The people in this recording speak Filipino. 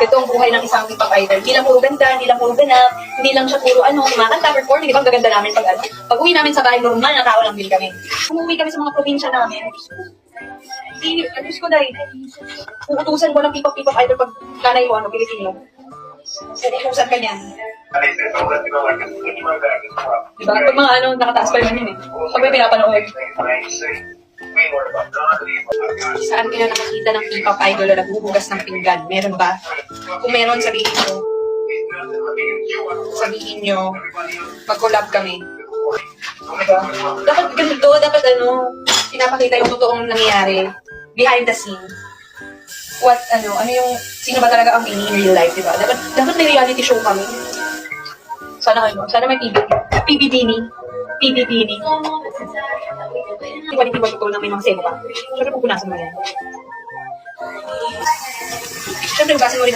Ito ang buhay ng isang K-pop idol. Hindi lang puro ganda, hindi lang puro ganap, hindi lang siya puro kumakanta, perform, di ba? Ang gaganda namin pag uwi namin sa bahay, normal na tao lang din kami. Umuwi kami sa mga probinsya namin. Diyos ko dahil, uutusan ko ng K-pop idol pag nanay mo, Pilipino. Uutusan ka niyan. Diba? Pag mga nakataas pa naman yun eh. Pag may pinapanood. Saan kayo nakakita ng K-pop idol na naghuhugas ng pinggan? Meron ba? Kung meron, sabihin nyo, mag-collab kami. Diba? Dapat ganito, dapat pinapakita yung totoong nangyayari behind the scene. Sino ba talaga ang in real life, diba? Dapat may reality show kami. Sana may PBBini. Tiba-tiba ko lang may mga seno pa. Siyempre pupunasan mo yan. Siyempre, basin mo rin